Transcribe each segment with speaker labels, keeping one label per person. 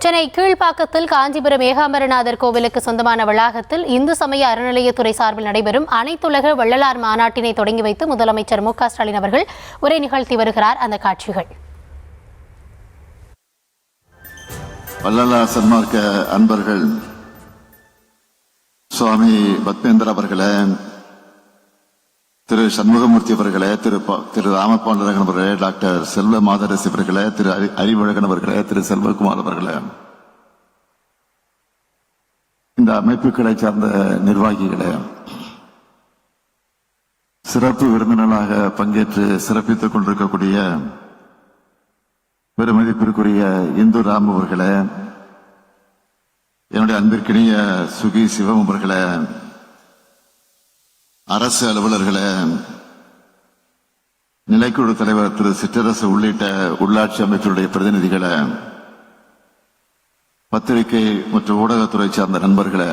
Speaker 1: சென்னை கீழ்ப்பாக்கத்தில் காஞ்சிபுரம் ஏகாம்பரநாதர் கோவிலுக்கு சொந்தமான வளாகத்தில் இந்து சமய அறநிலையத்துறை சார்பில் நடைபெறும் அனைத்துலக வள்ளலார் மாநாட்டினை தொடங்கி வைத்து முதலமைச்சர் மு.க. ஸ்டாலின் அவர்கள் உரை நிகழ்த்தி வருகிறார். அந்த காட்சிகள்.
Speaker 2: வள்ளலார் சன்மார்க்க அன்பர்கள், சுவாமி பத்மேந்திர அவர்களே, திரு சண்முகமூர்த்தி அவர்களே, திரு ராமபாண்டரகன் அவர்களே, டாக்டர் செல்வ மாதரசி அவர்களே, திரு அறிவழகன் அவர்களே, திரு செல்வகுமார் அவர்களே, இந்த அமைப்புகளை சார்ந்த நிர்வாகிகளே, சிறப்பு விருந்தினராக பங்கேற்று சிறப்பித்துக் கொண்டிருக்கக்கூடிய பெருமதிப்பிற்குரிய இந்து ராம் அவர்களே, என்னுடைய அன்பிற்கினிய சுகி சிவம் அவர்களே, அரசு அலுவலர்களே, நிலைக்குழு தலைவர் திரு சிற்றரசு உள்ளிட்ட உள்ளாட்சி அமைச்சருடைய பிரதிநிதிகளே, பத்திரிகை மற்றும் ஊடகத்துறை சார்ந்த நண்பர்களே,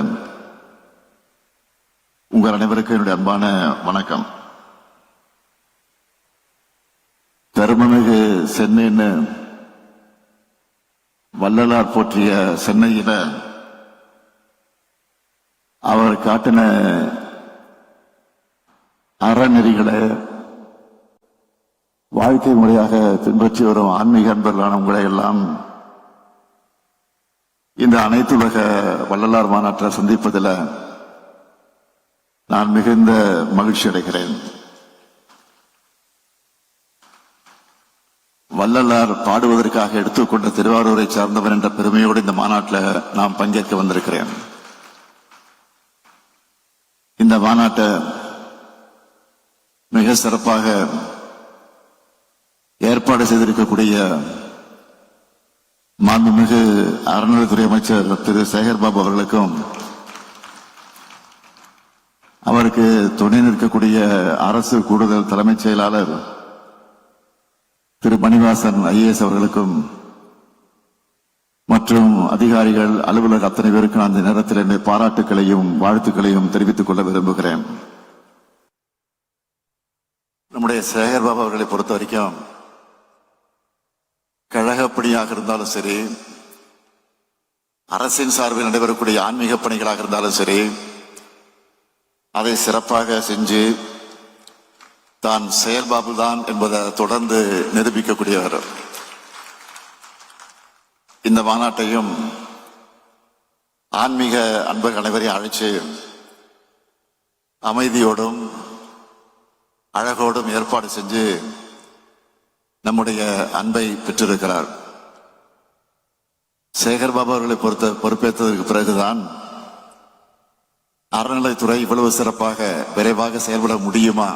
Speaker 2: உங்கள் அனைவருக்கும் என்னுடைய அன்பான வணக்கம். பெருமமிகு சென்னைன்னு வள்ளலார் போற்றிய சென்னையில அவர் காட்டின அறநெறிகளை வாழ்க்கை முறையாக பின்பற்றி வரும் ஆன்மீக அன்பர்களான உங்களை எல்லாம் இந்த அனைத்துலக வள்ளலார் மாநாட்டில் சந்திப்பதில் நான் மிகுந்த மகிழ்ச்சி அடைகிறேன். வள்ளலார் பாடுவதற்காக எடுத்துக்கொண்ட திருவாரூரை சார்ந்தவர் என்ற பெருமையோடு இந்த மாநாட்டில் நாம் பங்கேற்க வந்திருக்கிறேன். இந்த மாநாட்டை மிக சிறப்பாக ஏற்பாடு செய்திருக்கக்கூடிய மாண்புமிகு அறநிலையத்துறை அமைச்சர் திரு சேகர்பாபு அவர்களுக்கும், அவருக்கு துணை நிற்கக்கூடிய அரசு கூடுதல் தலைமைச் செயலாளர் திரு மணிவாசன் ஐஏஎஸ் அவர்களுக்கும் மற்றும் அதிகாரிகள், அலுவலர் அத்தனை பேருக்கும் அந்த நேரத்தில் என்னுடைய பாராட்டுகளையும் வாழ்த்துக்களையும் தெரிவித்துக் கொள்ள விரும்புகிறேன். நம்முடைய சேகர்பாபு அவர்களை பொறுத்த வரைக்கும் கழகப்பணியாக இருந்தாலும் சரி, அரசின் சார்பில் நடைபெறக்கூடிய ஆன்மீக பணிகளாக இருந்தாலும் சரி, அதை சிறப்பாக செஞ்சு தான் செயல்பாபு தான் என்பதை தொடர்ந்து நிரூபிக்கக்கூடியவர். இந்த மாநாட்டையும் ஆன்மீக அன்பர்கள் அனைவரையும் அழைச்சு அமைதியோடும் அழகோடும் ஏற்பாடு செஞ்சு நம்முடைய அன்பை பெற்றிருக்கிறார். சேகர்பாபு அவர்களை பொறுப்பேற்றதற்கு பிறகுதான் அறநிலைத்துறை இவ்வளவு சிறப்பாக விரைவாக செயல்பட முடியுமா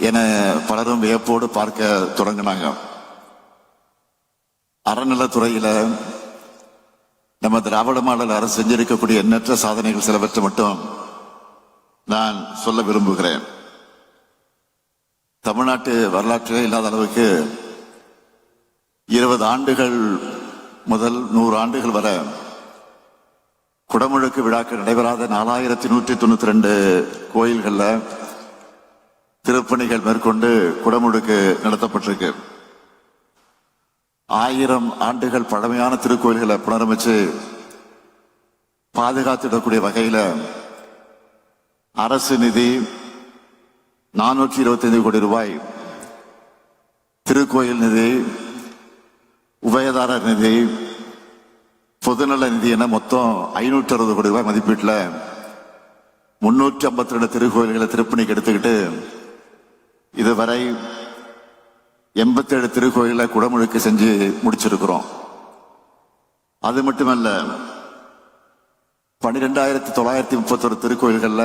Speaker 2: என பலரும் வியப்போடு பார்க்க தொடங்கினாங்க. அறநிலைத்துறையில நம்ம திராவிட மாடல் அரசு செஞ்சிருக்கக்கூடிய எண்ணற்ற சாதனைகள் சிலவற்றை மட்டும் நான் சொல்ல விரும்புகிறேன். தமிழ்நாட்டு வரலாற்றிலே இல்லாத அளவுக்கு 20 ஆண்டுகள் முதல் 100 ஆண்டுகள் வரை குடமுழுக்கு விழாக்கள் நடைபெறாத 4192 கோயில்களில் திருப்பணிகள் மேற்கொண்டு குடமுழுக்கு நடத்தப்பட்டிருக்கு. 1000 ஆண்டுகள் பழமையான திருக்கோயில்களை புனரமைச்சு பாதுகாத்திடக்கூடிய வகையில அரசு நிதி 425 கோடி ரூபாய், திருக்கோயில் நிதி, உபயதாரர் நிதி, பொதுநல நிதி என மொத்தம் 560 கோடி ரூபாய் மதிப்பீட்டில் 352 திருக்கோயில்களை திருப்பணிக்கு எடுத்துக்கிட்டு இதுவரை 87 திருக்கோயிலை குடமுழுக்கு செஞ்சு முடிச்சிருக்கிறோம். அது மட்டுமல்ல, 12,931 திருக்கோயில்கள்ல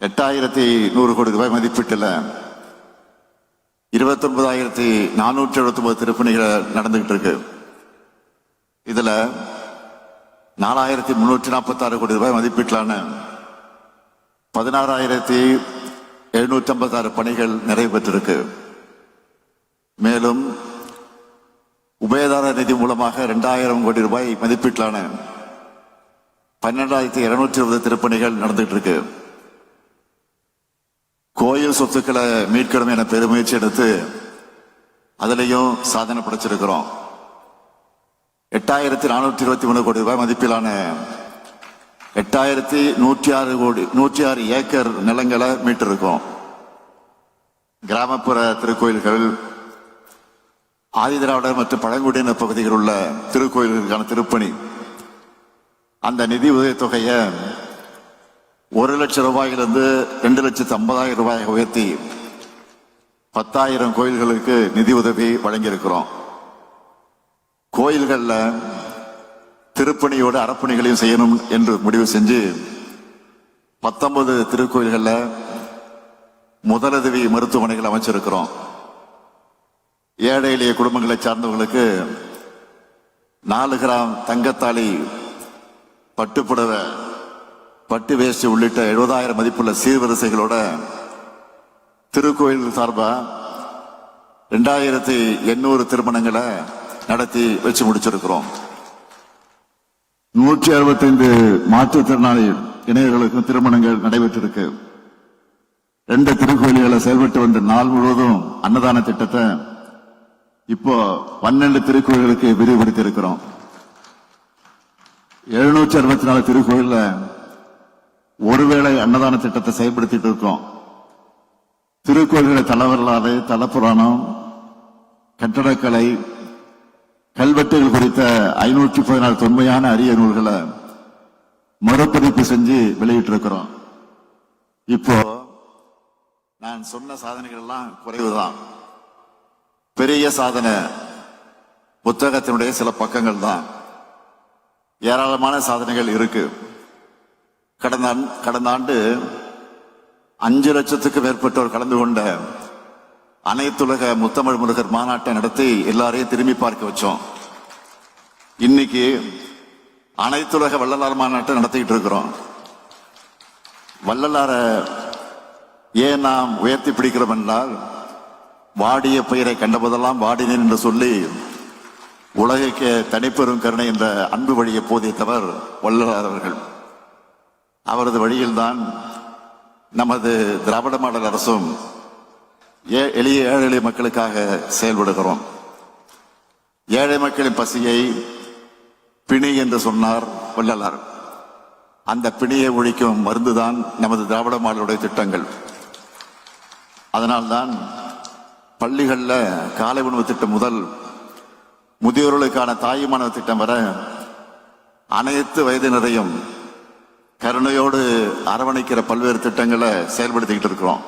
Speaker 2: 8,100 கோடி ரூபாய் மதிப்பீட்டில் 29,479 திருப்பணிகள் நடந்துகிட்டு இருக்கு. இதுல 4,346 கோடி ரூபாய் மதிப்பீட்டிலான 16,756 பணிகள் நிறைவு பெற்றிருக்கு. மேலும் உபயதாரர் நிதி மூலமாக 2,000 கோடி ரூபாய் மதிப்பீட்டிலான 12,220 திருப்பணிகள் நடந்துட்டு இருக்கு. கோயில் சொத்துக்களை மீட்கணும் என பெருமுயற்சி எடுத்து அதிலையும் சாதனை படைச்சிருக்கிறோம். 8,423 கோடி ரூபாய் மதிப்பிலான 8,106 ஏக்கர் நிலங்களை மீட்டிருக்கோம். கிராமப்புற திருக்கோயில்கள், ஆதிதிராவிடர் மற்றும் பழங்குடியின பகுதிகளில் உள்ள திருக்கோயில்களுக்கான திருப்பணி, அந்த நிதி உதவித்தொகையை 1 லட்சம் ரூபாயிலிருந்து 2,50,000 ரூபாயை உயர்த்தி 10,000 கோயில்களுக்கு நிதி உதவி வழங்கியிருக்கிறோம். கோயில்கள்ல திருப்பணியோடு அறப்பணிகளையும் செய்யணும் என்று முடிவு செஞ்சு 19 திருக்கோயில்கள்ல முதலுதவி மருத்துவமனைகள் அமைச்சிருக்கிறோம். ஏழை எளிய குடும்பங்களை சார்ந்தவர்களுக்கு 4 கிராம் தங்கத்தாலி, பட்டுப்புடவை, பட்டு வேஷ்டி உள்ளிட்ட 70,000 மதிப்புள்ள சீர்வரிசைகளோட திருக்கோயில் சார்பா 2,800 திருமணங்களை நடத்தி வச்சு முடிச்சிருக்கிறோம். 165 மாற்றுத்திறனாளி இணையர்களுக்கும் திருமணங்கள் நடைபெற்றிருக்கு. 2 திருக்கோயில்களை செயல்பட்டு வந்த நாள் முழுவதும் அன்னதான திட்டத்தை இப்போ 12 திருக்கோயில்களுக்கு விரிவுபடுத்தி இருக்கிறோம். 764 திருக்கோயில்ல ஒருவேளை அன்னதான திட்டத்தை செயல்படுத்திட்டு இருக்கோம். திருக்கோயில்களை தலவரலாறு, தலப்புராணம், கட்டடக்கலை, கல்வெட்டுகள் குறித்த 514 தொன்மையான அரிய நூல்களை மறுபதிப்பு செஞ்சு வெளியிட்டிருக்கிறோம். இப்போ நான் சொன்ன சாதனைகள் எல்லாம் குறைவுதான். பெரிய சாதனை புத்தகத்தினுடைய சில பக்கங்கள் தான். ஏராளமான சாதனைகள் இருக்கு. கடந்த ஆண்டு 5 லட்சத்துக்கு மேற்பட்டோர் கலந்து கொண்ட அனைத்துலக முத்தமிழ் முருகர் மாநாட்டை நடத்தி எல்லாரையும் திரும்பி பார்க்க வச்சோம். இன்னைக்கு அனைத்துலக வள்ளலார் மாநாட்டை நடத்திக்கிட்டு இருக்கிறோம். வள்ளலார ஏன் நாம் உயர்த்தி பிடிக்கிறோம் என்றால், வாடிய பயிரை கண்டபோதெல்லாம் வாடினேன் என்று சொல்லி உலகைக்கு தனிப்பெரும் கருணை என்ற அன்பு வழியை போதித்தவர் வள்ளலார் அவர்கள். அவரது வழியில்தான் நமது திராவிட மாடல் அரசும் ஏழை எளிய மக்களுக்காக செயல்படுகிறோம். ஏழை மக்களின் பசியை பிணி என்று சொன்னார் வள்ளலார். அந்த பிணியை ஒழிக்கும் மருந்துதான் நமது திராவிட மாடலுடைய திட்டங்கள். அதனால்தான் பள்ளிகளில் காலை உணவு திட்டம் முதல் முதியோர்களுக்கான தாயுமான திட்டம் வர அனைத்து வயதினரையும் கருணையோடு அரவணைக்கிற பல்வேறு திட்டங்களை செயல்படுத்திக்கிட்டு இருக்கிறோம்.